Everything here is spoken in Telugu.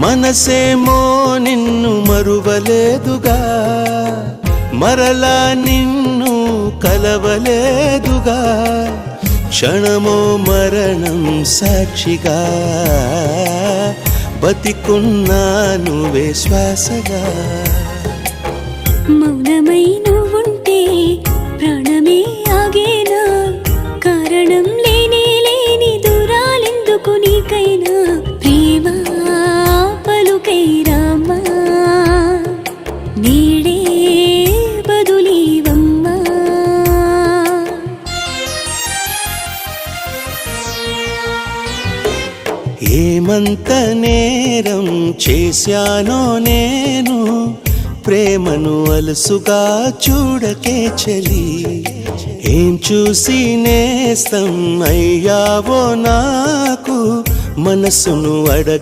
మనసేమో నిన్ను మరువలేదుగా, మరలా నిన్ను కలవలేదుగా, క్షణమో మరణం సాక్షిగా బతికున్నాను శ్వాసగా. మౌనమై నువ్వుంటే ప్రాణమే ఆగేనా, కారణం లేని లేని దూరాలెందుకు నీకైనా, ప్రేమ పలుకై రామ్మా నీడే బదులీవమ్మా. ఏమంత నేరం చేశానో నేను, ప్రేమను అలసుగా చూడకే చలి, ఏం చూసి నేస్తం అయ్యావో నాకు, మనసును అడగ